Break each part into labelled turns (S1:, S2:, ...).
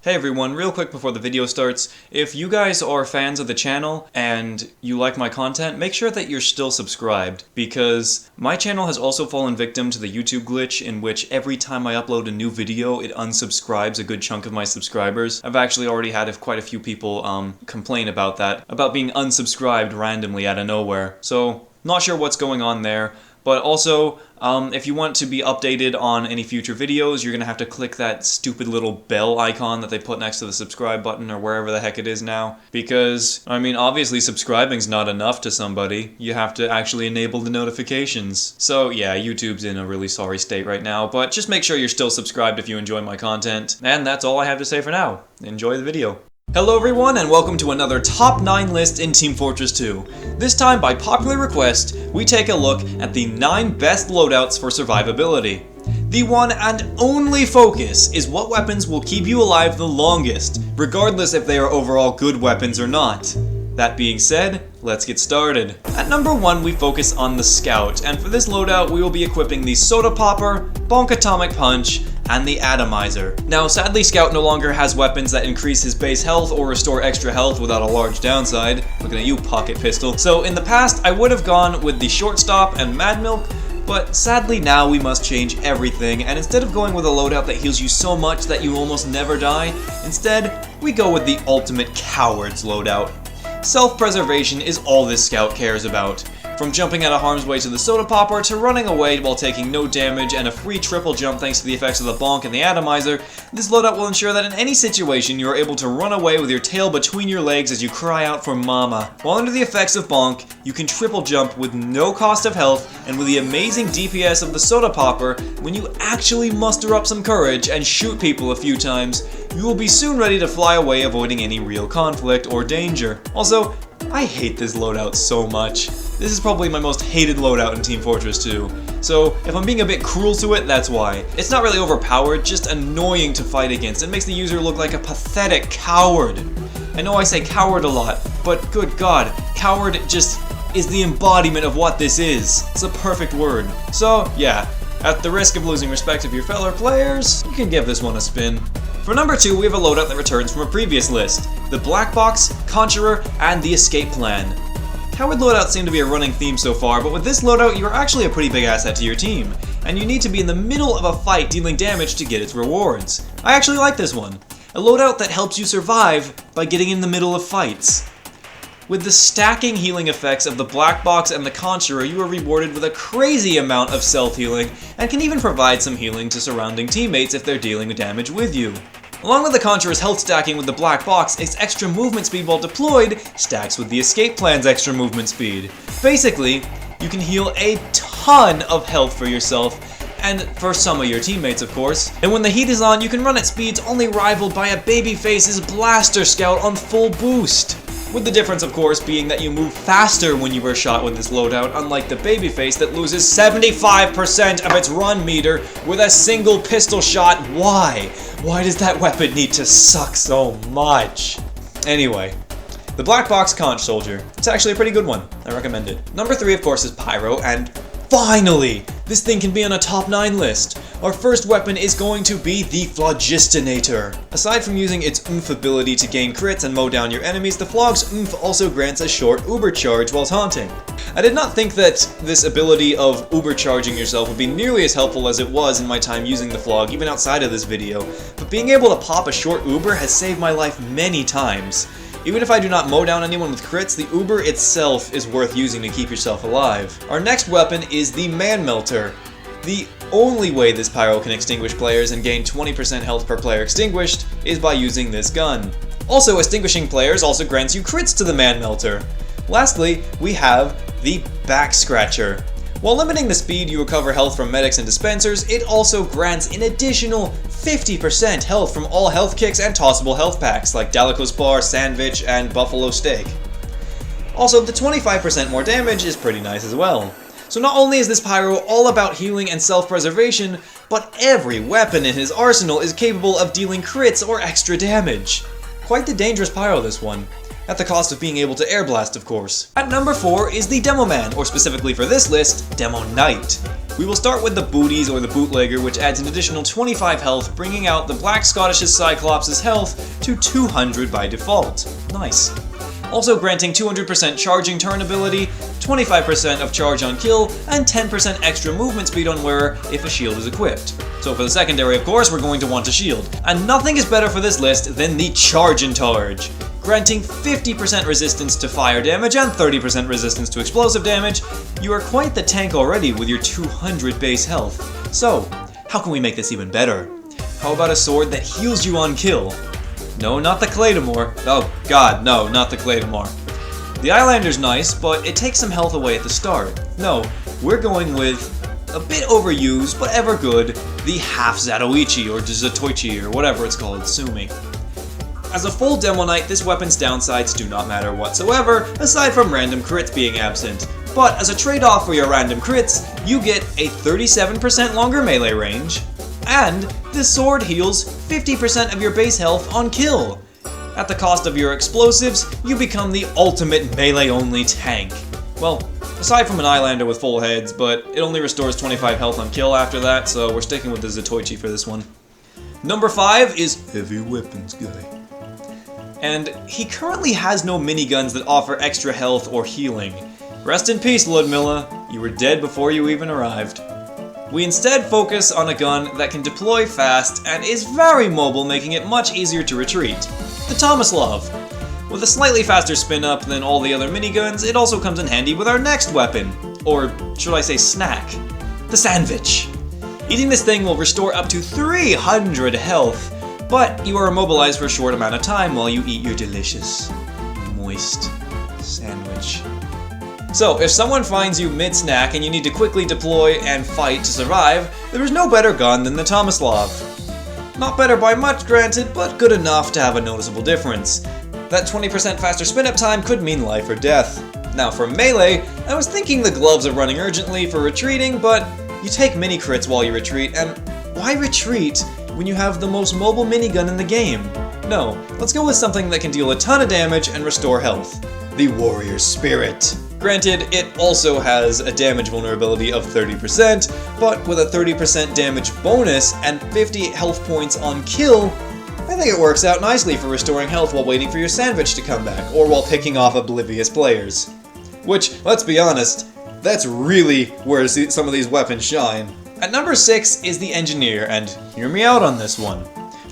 S1: Hey everyone, real quick before the video starts, if you guys are fans of the channel and you like my content, make sure that you're still subscribed, because my channel has also fallen victim to the YouTube glitch in which every time I upload a new video, it unsubscribes a good chunk of my subscribers. I've actually already had quite a few people complain about that, about being unsubscribed randomly out of nowhere. So, not sure what's going on there. But also, if you want to be updated on any future videos, you're going to have to click that stupid little bell icon that they put next to the subscribe button or wherever the heck it is now. Because, I mean, obviously subscribing's not enough to somebody. You have to actually enable the notifications. So yeah, YouTube's in a really sorry state right now, but just make sure you're still subscribed if you enjoy my content. And that's all I have to say for now. Enjoy the video. Hello everyone, and welcome to another top 9 list in Team Fortress 2. This time, by popular request, we take a look at the 9 best loadouts for survivability. The one and only focus is what weapons will keep you alive the longest, regardless if they are overall good weapons or not. That being said, let's get started. At number 1, we focus on the Scout, and for this loadout we will be equipping the Soda Popper, Bonk Atomic Punch, and the Atomizer. Now sadly, Scout no longer has weapons that increase his base health or restore extra health without a large downside. Looking at you, Pocket Pistol. So in the past, I would have gone with the Shortstop and Mad Milk, but sadly now we must change everything, and instead of going with a loadout that heals you so much that you almost never die, instead, we go with the ultimate Coward's loadout. Self-preservation is all this Scout cares about. From jumping out of harm's way to the Soda Popper, to running away while taking no damage and a free triple jump thanks to the effects of the Bonk and the Atomizer, this loadout will ensure that in any situation you are able to run away with your tail between your legs as you cry out for mama. While under the effects of Bonk, you can triple jump with no cost of health, and with the amazing DPS of the Soda Popper, when you actually muster up some courage and shoot people a few times, you will be soon ready to fly away, avoiding any real conflict or danger. Also, I hate this loadout so much. This is probably my most hated loadout in Team Fortress 2. So, if I'm being a bit cruel to it, that's why. It's not really overpowered, just annoying to fight against. It makes the user look like a pathetic coward. I know I say coward a lot, but good god, coward just is the embodiment of what this is. It's a perfect word. So, yeah, at the risk of losing respect of your fellow players, you can give this one a spin. For number 2, we have a loadout that returns from a previous list. The Black Box, Conjurer, and the Escape Plan. Coward loadouts seem to be a running theme so far, but with this loadout you're actually a pretty big asset to your team, and you need to be in the middle of a fight dealing damage to get its rewards. I actually like this one. A loadout that helps you survive by getting in the middle of fights. With the stacking healing effects of the Black Box and the Conjurer, you are rewarded with a crazy amount of self-healing, and can even provide some healing to surrounding teammates if they're dealing damage with you. Along with the Conjurer's health stacking with the Black Box, its extra movement speed while deployed stacks with the Escape Plan's extra movement speed. Basically, you can heal a ton of health for yourself, and for some of your teammates of course. And when the heat is on, you can run at speeds only rivaled by a Babyface's Blaster Scout on full boost. With the difference, of course, being that you move faster when you are shot with this loadout, unlike the Babyface that loses 75% of its run meter with a single pistol shot. Why? Why does that weapon need to suck so much? Anyway, the Black Box Conch Soldier. It's actually a pretty good one. I recommend it. Number 3, of course, is Pyro, and finally, this thing can be on a top 9 list. Our first weapon is going to be the Phlogistinator. Aside from using its oomph ability to gain crits and mow down your enemies, the Phlog's oomph also grants a short uber charge while taunting. I did not think that this ability of uber charging yourself would be nearly as helpful as it was in my time using the Phlog, even outside of this video, but being able to pop a short uber has saved my life many times. Even if I do not mow down anyone with crits, the uber itself is worth using to keep yourself alive. Our next weapon is the Man Melter. The only way this Pyro can extinguish players and gain 20% health per player extinguished is by using this gun. Also, extinguishing players also grants you crits to the Man Melter. Lastly, we have the Back Scratcher. While limiting the speed you recover health from medics and dispensers, it also grants an additional 50% health from all health kicks and tossable health packs like Dalico's Bar, Sandwich, and Buffalo Steak. Also, the 25% more damage is pretty nice as well. So not only is this Pyro all about healing and self-preservation, but every weapon in his arsenal is capable of dealing crits or extra damage. Quite the dangerous Pyro, this one. At the cost of being able to air blast, of course. At number 4 is the Demoman, or specifically for this list, Demo Knight. We will start with the Booties or the Bootlegger, which adds an additional 25 health, bringing out the Black Scottish's Cyclops' health to 200 by default. Nice. Also granting 200% charging turn ability, 25% of charge on kill, and 10% extra movement speed on wearer if a shield is equipped. So for the secondary, of course, we're going to want a shield. And nothing is better for this list than the Charge-in-Targe. Granting 50% resistance to fire damage and 30% resistance to explosive damage, you are quite the tank already with your 200 base health. So, how can we make this even better? How about a sword that heals you on kill? No, not the Claymore. Oh god, no, not the Claymore. The Eyelander's nice, but it takes some health away at the start. No, we're going with a bit overused, but ever good, the Half Zatoichi or Zatoichi or whatever it's called, sue me. As a full Demo Knight, this weapon's downsides do not matter whatsoever, aside from random crits being absent. But as a trade-off for your random crits, you get a 37% longer melee range, and this sword heals 50% of your base health on kill. At the cost of your explosives, you become the ultimate melee-only tank. Well, aside from an Eyelander with full heads, but it only restores 25 health on kill after that, so we're sticking with the Zatoichi for this one. Number 5 is Heavy Weapons Guy. And he currently has no miniguns that offer extra health or healing. Rest in peace, Ludmilla. You were dead before you even arrived. We instead focus on a gun that can deploy fast and is very mobile, making it much easier to retreat. The Tomislav. With a slightly faster spin-up than all the other miniguns, it also comes in handy with our next weapon. Or should I say snack? The Sandwich. Eating this thing will restore up to 300 health, but you are immobilized for a short amount of time while you eat your delicious, moist sandwich. So, if someone finds you mid-snack and you need to quickly deploy and fight to survive, there is no better gun than the Tomislav. Not better by much, granted, but good enough to have a noticeable difference. That 20% faster spin-up time could mean life or death. Now for melee, I was thinking the gloves are running urgently for retreating, but you take mini crits while you retreat, and why retreat when you have the most mobile minigun in the game? No, let's go with something that can deal a ton of damage and restore health. The Warrior Spirit. Granted, it also has a damage vulnerability of 30%, but with a 30% damage bonus and 50 health points on kill, I think it works out nicely for restoring health while waiting for your sandwich to come back, or while picking off oblivious players. Which, let's be honest, that's really where some of these weapons shine. At number 6 is the Engineer, and hear me out on this one.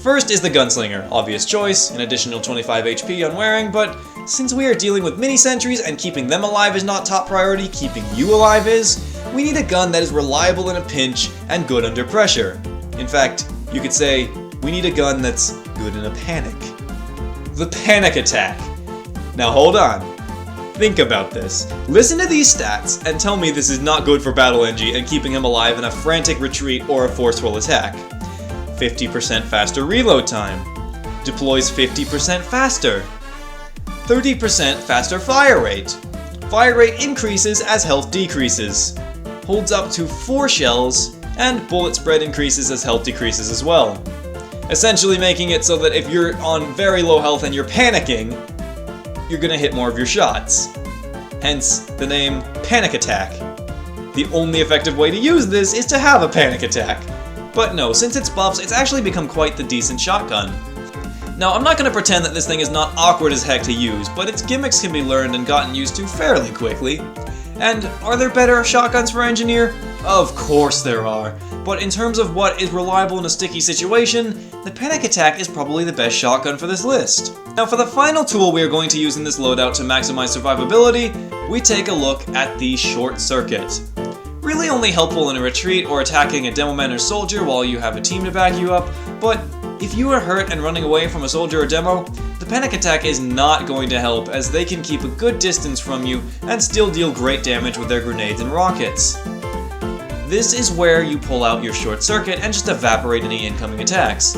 S1: First is the Gunslinger, obvious choice, an additional 25 HP on wearing, but since we are dealing with mini-sentries and keeping them alive is not top priority, keeping you alive is, we need a gun that is reliable in a pinch and good under pressure. In fact, you could say, we need a gun that's good in a panic. The Panic Attack. Now hold on. Think about this. Listen to these stats and tell me this is not good for Battle NG and keeping him alive in a frantic retreat or a forceful attack. 50% faster reload time. Deploys 50% faster. 30% faster fire rate. Fire rate increases as health decreases. Holds up to 4 shells, and bullet spread increases as health decreases as well. Essentially making it so that if you're on very low health and you're panicking, you're gonna hit more of your shots. Hence, the name Panic Attack. The only effective way to use this is to have a panic attack. But no, since it's buffs, it's actually become quite the decent shotgun. Now, I'm not gonna pretend that this thing is not awkward as heck to use, but its gimmicks can be learned and gotten used to fairly quickly. And are there better shotguns for Engineer? Of course there are. But in terms of what is reliable in a sticky situation, the Panic Attack is probably the best shotgun for this list. Now for the final tool we are going to use in this loadout to maximize survivability, we take a look at the Short Circuit. Really only helpful in a retreat or attacking a Demoman or soldier while you have a team to back you up, but if you are hurt and running away from a soldier or demo, the Panic Attack is not going to help as they can keep a good distance from you and still deal great damage with their grenades and rockets. This is where you pull out your Short Circuit and just evaporate any incoming attacks.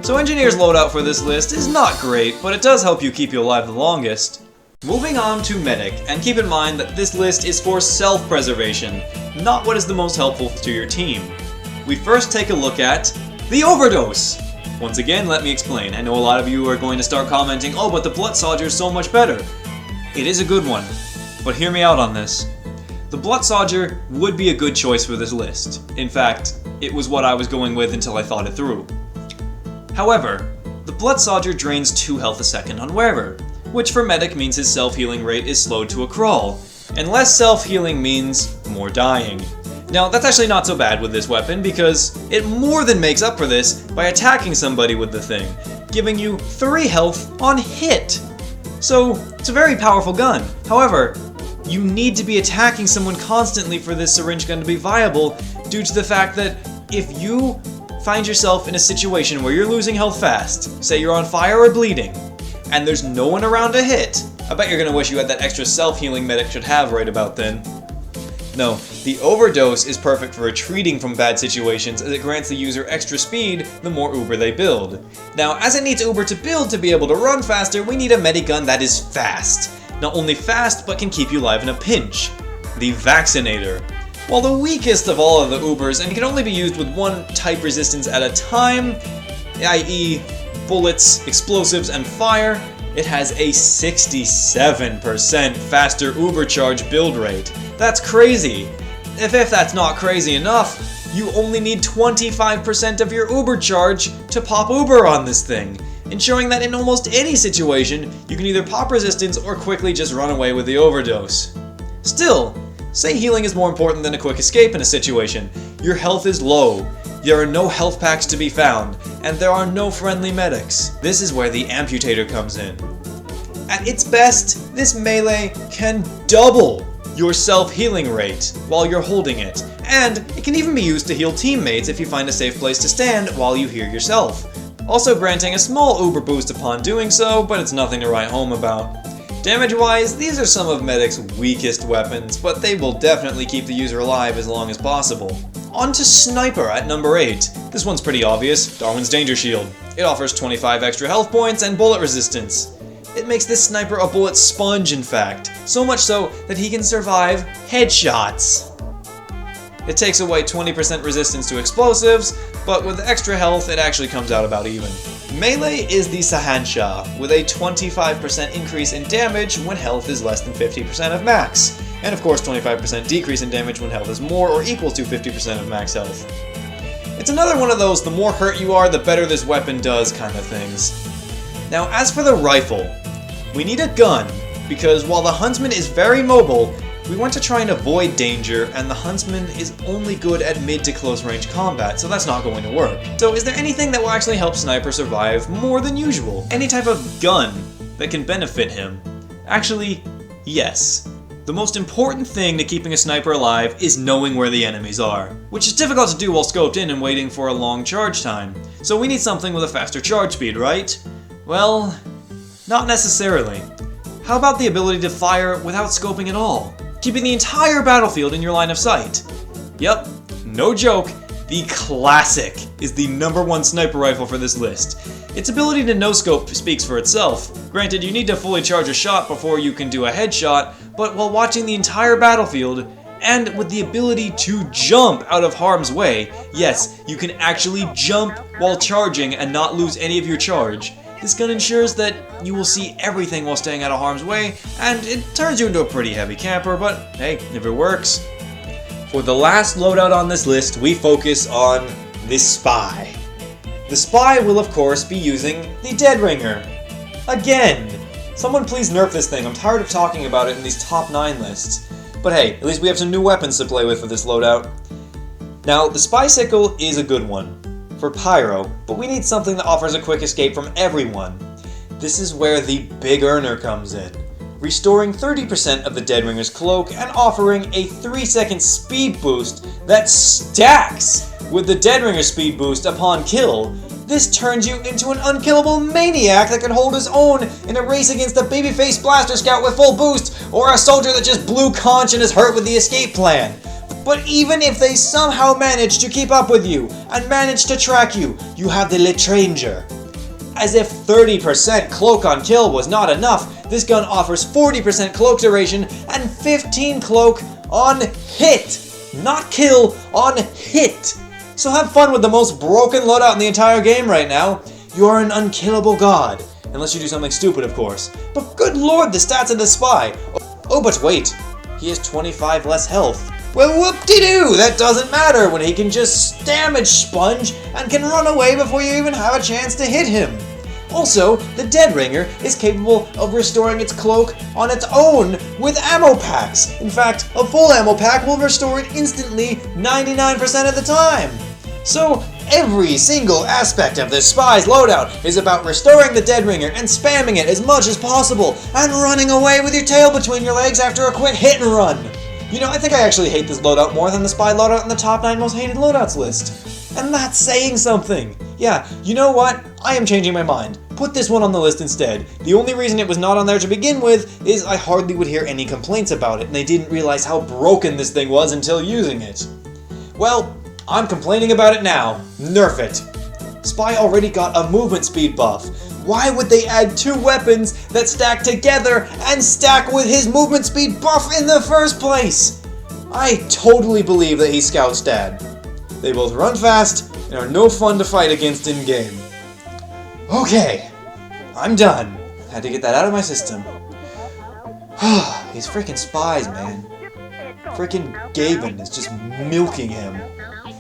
S1: So Engineer's loadout for this list is not great, but it does help you keep you alive the longest. Moving on to Medic, and keep in mind that this list is for self-preservation, not what is the most helpful to your team. We first take a look at the Overdose! Once again, let me explain. I know a lot of you are going to start commenting, oh, but the Blood Soldier is so much better. It is a good one, but hear me out on this. The the Bloodsoldier would be a good choice for this list. In fact, it was what I was going with until I thought it through. However, the Bloodsoldier drains 2 health a second on wearer, which for medic means his self-healing rate is slowed to a crawl, and less self-healing means more dying. Now, that's actually not so bad with this weapon because it more than makes up for this by attacking somebody with the thing, giving you 3 health on hit. So, it's a very powerful gun. However, you need to be attacking someone constantly for this syringe gun to be viable due to the fact that if you find yourself in a situation where you're losing health fast, say you're on fire or bleeding, and there's no one around to hit, I bet you're gonna wish you had that extra self-healing medic should have right about then. No, the overdose is perfect for retreating from bad situations as it grants the user extra speed the more uber they build. Now, as it needs uber to build to be able to run faster, we need a medigun that is fast. Not only fast, but can keep you alive in a pinch. The Vaccinator. While the weakest of all of the ubers and can only be used with one type resistance at a time, i.e. bullets, explosives, and fire, it has a 67% faster uber charge build rate. That's crazy. If that's not crazy enough, you only need 25% of your uber charge to pop uber on this thing, ensuring that in almost any situation, you can either pop resistance or quickly just run away with the overdose. Still, say healing is more important than a quick escape in a situation. Your health is low, there are no health packs to be found, and there are no friendly medics. This is where the Amputator comes in. At its best, this melee can double your self-healing rate while you're holding it, and it can even be used to heal teammates if you find a safe place to stand while you heal yourself, also granting a small uber boost upon doing so, but it's nothing to write home about. Damage-wise, these are some of Medic's weakest weapons, but they will definitely keep the user alive as long as possible. On to Sniper at number 8. This one's pretty obvious, Darwin's Danger Shield. It offers 25 extra health points and bullet resistance. It makes this sniper a bullet sponge, in fact, so much so that he can survive headshots. It takes away 20% resistance to explosives, but with extra health it actually comes out about even. Melee is the Sahansha, with a 25% increase in damage when health is less than 50% of max, and of course 25% decrease in damage when health is more or equal to 50% of max health. It's another one of those the more hurt you are, the better this weapon does kind of things. Now, as for the rifle, we need a gun, because while the Huntsman is very mobile, we want to try and avoid danger, and the Huntsman is only good at mid to close range combat, so that's not going to work. So is there anything that will actually help Sniper survive more than usual? Any type of gun that can benefit him? Actually, yes. The most important thing to keeping a sniper alive is knowing where the enemies are, which is difficult to do while scoped in and waiting for a long charge time. So we need something with a faster charge speed, right? Well, not necessarily. How about the ability to fire without scoping at all, keeping the entire battlefield in your line of sight? Yep, no joke, the Classic is the #1 sniper rifle for this list. Its ability to no-scope speaks for itself. Granted, you need to fully charge a shot before you can do a headshot, but while watching the entire battlefield, and with the ability to jump out of harm's way, yes, you can actually jump while charging and not lose any of your charge. This gun ensures that you will see everything while staying out of harm's way, and it turns you into a pretty heavy camper, but hey, if it works. For the last loadout on this list, we focus on the Spy. The Spy will of course be using the Dead Ringer. Again! Someone please nerf this thing, I'm tired of talking about it in these top 9 lists. But hey, at least we have some new weapons to play with for this loadout. Now, the Spycicle is a good one for Pyro, but we need something that offers a quick escape from everyone. This is where the Big Earner comes in, restoring 30% of the Dead Ringer's cloak and offering a 3-second speed boost that stacks with the Dead Ringer speed boost upon kill. This turns you into an unkillable maniac that can hold his own in a race against a babyface blaster scout with full boost, or a soldier that just blew conch and is hurt with the escape plan. But even if they somehow manage to keep up with you and manage to track you, you have the Litranger. As if 30% cloak on kill was not enough, this gun offers 40% cloak duration and 15 cloak on hit. Not kill, on hit. So have fun with the most broken loadout in the entire game right now. You are an unkillable god. Unless you do something stupid, of course. But good lord, the stats of the Spy. Oh, but wait.
S2: he has 25 less health. Well, whoop-de-doo! That doesn't matter when he can just damage sponge and can run away before you even have a chance to hit him. Also, the Dead Ringer is capable of restoring its cloak on its own with ammo packs. In fact, a full ammo pack will restore it instantly 99% of the time. So, every single aspect of this spy's loadout is about restoring the Dead Ringer and spamming it as much as possible and running away with your tail between your legs after a quick hit and run. You know, I think I actually hate this loadout more than the spy loadout on the top 9 most hated loadouts list. And that's saying something. Yeah, you know what? I am changing my mind. Put this one on the list instead. The only reason it was not on there to begin with is I hardly would hear any complaints about it, and they didn't realize how broken this thing was until using it. Well, I'm complaining about it now. Nerf it. Spy already got a movement speed buff. Why would they add 2 weapons that stack together and stack with his movement speed buff in the first place? I totally believe that he's Scout's dad. They both run fast and are no fun to fight against in-game. Okay, I'm done. Had to get that out of my system. These freaking spies, man. Freaking Gaben is just milking him.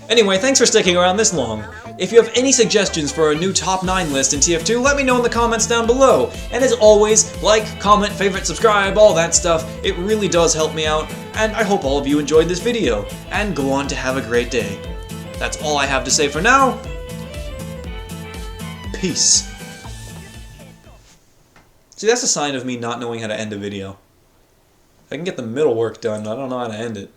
S1: Anyway, thanks for sticking around this long. If you have any suggestions for a new top 9 list in TF2, let me know in the comments down below. And as always, like, comment, favorite, subscribe, all that stuff. It really does help me out, and I hope all of you enjoyed this video. And go on to have a great day. That's all I have to say for now. Peace. See, that's a sign of me not knowing how to end a video. I can get the middle work done, I don't know how to end it.